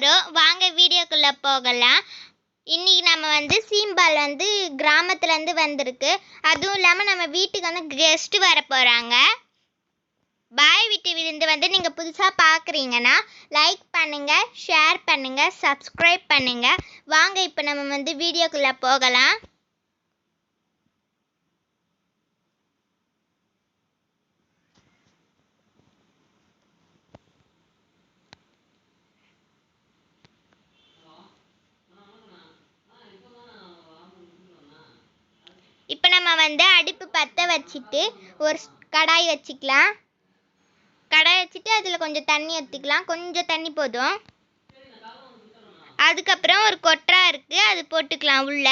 போகிறோம். வாங்க வீடியோக்குள்ளே போகலாம். இன்றைக்கி நம்ம சீம்பால் கிராமத்துலேருந்து வந்திருக்கு. அதுவும் இல்லாமல் நம்ம வீட்டுக்கு கெஸ்ட்டு வர போகிறாங்க. பாய் வீட்டு விருந்து நீங்கள் புதுசாக பார்க்குறீங்கன்னா லைக் பண்ணுங்கள், ஷேர் பண்ணுங்கள், சப்ஸ்கிரைப் பண்ணுங்கள். வாங்க இப்போ நம்ம வீடியோக்குள்ளே போகலாம். இப்போ நம்ம அடுப்பு பற்ற வச்சுட்டு ஒரு கடாய் வச்சுக்கலாம். கடாய் வச்சுட்டு அதில் கொஞ்சம் தண்ணி ஊற்றிக்கலாம். கொஞ்சம் தண்ணி போதும். அதுக்கப்புறம் ஒரு கொட்டரா இருக்குது, அது போட்டுக்கலாம் உள்ள.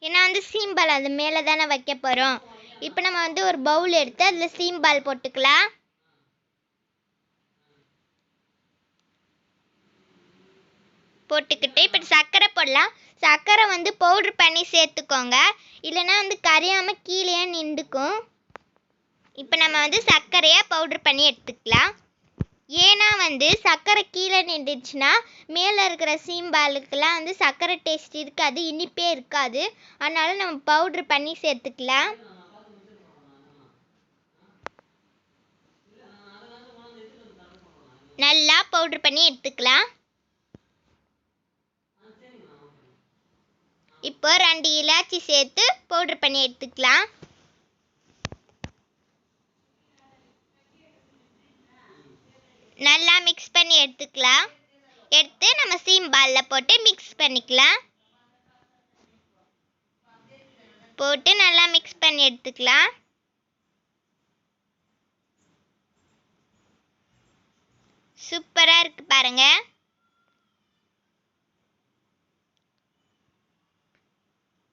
ஏன்னா சீம்பால் அது மேலே தானே வைக்க போகிறோம். இப்போ நம்ம ஒரு பவுல் எடுத்து அதில் சீம்பால் போட்டுக்கலாம். போட்டுக்கிட்டு இப்போ சர்க்கரை போடலாம். சர்க்கரை பவுட்ரு பண்ணி சேர்த்துக்கோங்க, இல்லைன்னா கரையாமல் கீழே நின்றுக்கும். இப்போ நம்ம சர்க்கரையை பவுட்ரு பண்ணி எடுத்துக்கலாம். ஏன்னா சர்க்கரை கீழே நின்றுச்சுன்னா மேலே இருக்கிற சீம்பாலுக்கெல்லாம் சர்க்கரை டேஸ்ட் இருக்காது, இனிப்பே இருக்காது. அதனால நம்ம பவுட்ரு பண்ணி சேர்த்துக்கலாம். நல்லா பவுட்ரு பண்ணி எடுத்துக்கலாம். இப்போ 2 இலாச்சி சேர்த்து பவுட்ரு பண்ணி எடுத்துக்கலாம். நல்லா மிக்ஸ் பண்ணி எடுத்துக்கலாம். எடுத்து நம்ம சீம்பாலில் போட்டு மிக்ஸ் பண்ணிக்கலாம். போட்டு நல்லா மிக்ஸ் பண்ணி எடுத்துக்கலாம். சூப்பராக இருக்குது பாருங்க.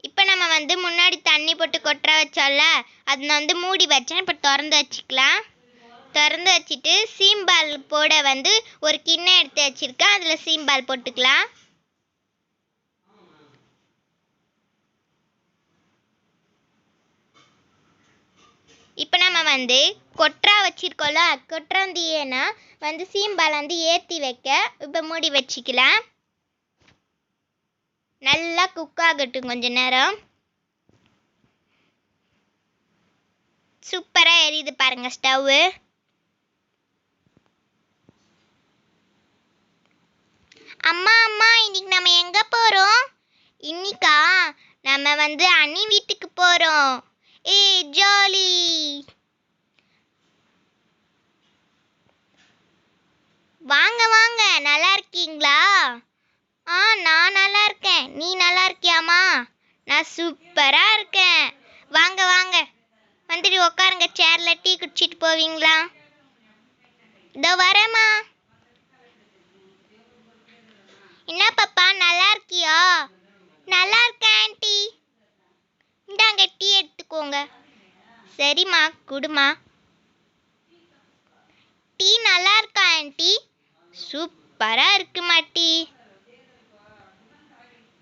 இப்போ நம்ம முன்னாடி தண்ணி போட்டு கொட்டரை வச்சோம்ல, அது மூடி வச்சேன். இப்போ திறந்து வச்சுக்கலாம். திறந்து வச்சுட்டு சீம்பால் போட ஒரு கிண்ணம் எடுத்து வச்சிருக்கேன், அதில் சீம்பால் போட்டுக்கலாம். இப்போ நம்ம கொட்டரா வச்சிருக்கோம்ல, கொட்டராந்தியேனா சீம்பால் ஏற்றி வைக்க இப்போ மூடி வச்சுக்கலாம். நல்லா குக் ஆகட்டும் கொஞ்ச நேரம். சூப்பராக எரியுது பாருங்க ஸ்டவ்வு. அம்மா அம்மா இன்னைக்கு நம்ம எங்கே போகிறோம்? இன்னைக்கா நம்ம அண்ணி வீட்டுக்கு போகிறோம். ஜாலி. வாங்க வாங்க, நல்லா இருக்கீங்களா? நான் நல்லா இருக்கேன். நீ நல்லா இருக்கியாம்மா? நான் சூப்பராக இருக்கேன். வாங்க வாங்க, வந்துட்டு உட்காருங்க சேரில். டீ குடிச்சிட்டு போவீங்களா? இதோ வரேம்மா. என்ன பாப்பா, நல்லா இருக்கியா? நல்லா இருக்கேன் ஆண்டி. இந்தாங்க டீ எடுத்துக்கோங்க. சரிம்மா, குடுமா. டீ நல்லா இருக்கா ஆண்டி? சூப்பராக இருக்குமா டீ.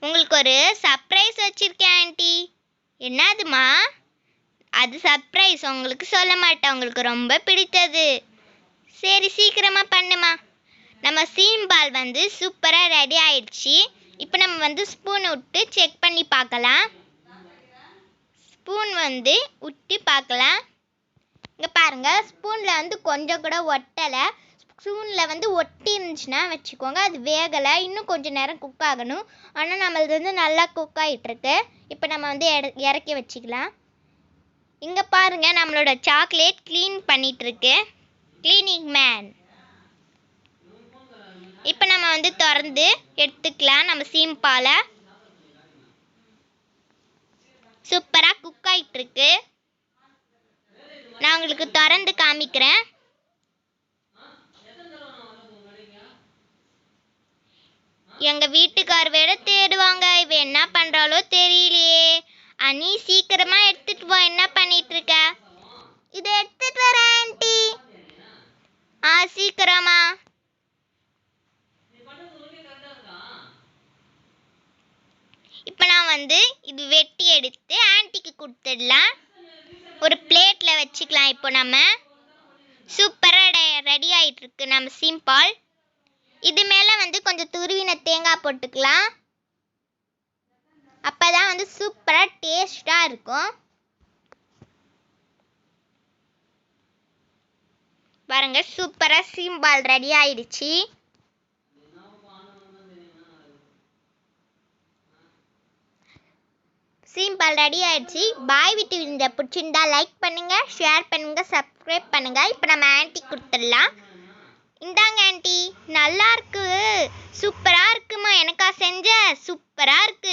உங்களுக்கு ஒரு சர்ப்ரைஸ் வச்சிருக்கேன் ஆண்டி. என்னதுமா? அது சர்ப்ரைஸ், உங்களுக்கு சொல்ல மாட்டேன். உங்களுக்கு ரொம்ப பிடித்தது. சரி சீக்கிரமா பண்ணுமா. நம்ம சீம்பால் சூப்பராக ரெடி ஆயிடுச்சு. இப்போ நம்ம ஸ்பூன் விட்டு செக் பண்ணி பார்க்கலாம். ஸ்பூன் விட்டு பார்க்கலாம். இங்கே பாருங்கள், ஸ்பூனில் கொஞ்சம் கூட ஒட்டலை. ஸ்பூனில் ஒட்டி இருந்துச்சுன்னா வச்சுக்கோங்க, அது வேகலை. இன்னும் கொஞ்சம் நேரம் குக் ஆகணும். ஆனால் நம்மளது நல்லா குக் ஆகிட்டுருக்கு. இப்போ நம்ம இறக்கி வச்சுக்கலாம். இங்கே பாருங்கள், நம்மளோட சாக்லேட் க்ளீன் பண்ணிகிட்ருக்கு. Cleaning man. இப்போ நம்ம திறந்து எடுத்துக்கலாம் நம்ம சீம்பாலை. சூப்பராக குக் ஆகிட்டுருக்கு. நான் உங்களுக்கு திறந்து காமிக்கிறேன். எங்கள் வீட்டுக்கார் வேற தேடுவாங்க. இவ என்ன பண்ணுறாலோ தெரியலையே. அண்ணி சீக்கிரமாக எடுத்துகிட்டு போ. என்ன பண்ணிட்டு இருக்க? இதை எடுத்துட்டு வரேன் ஆண்டி. சீக்கிரமா. இப்போ நான் இது வெட்டி எடுத்து ஆண்டிக்கு கொடுத்துடலாம். ஒரு பிளேட்டில் வச்சுக்கலாம். இப்போ நம்ம சூப்பராக ரெடி ஆகிட்டுருக்கு நம்ம சீம்பால். இது மேலே வந்து கொஞ்சம் துருவின தேங்காய் போட்டுக்கலாம். அப்பதான் வந்து சூப்பராக டேஸ்டாக இருக்கும். பாருங்க சூப்பராக சீம்பால் ரெடி ஆயிடுச்சு. சீம்பால் ரெடி ஆயிடுச்சு. பாய் வீட்டு வீடியோ பிடிச்சிருந்தா லைக் பண்ணுங்க, ஷேர் பண்ணுங்க, சப்ஸ்கிரைப் பண்ணுங்க. இப்போ நம்ம ஆன்ட்டி கொடுத்துடலாம். இந்தாங்க ஆன்ட்டி, நல்லா இருக்கு, சூப்பராக இருக்குமா, எனக்கா செஞ்ச, சூப்பராக இருக்கு.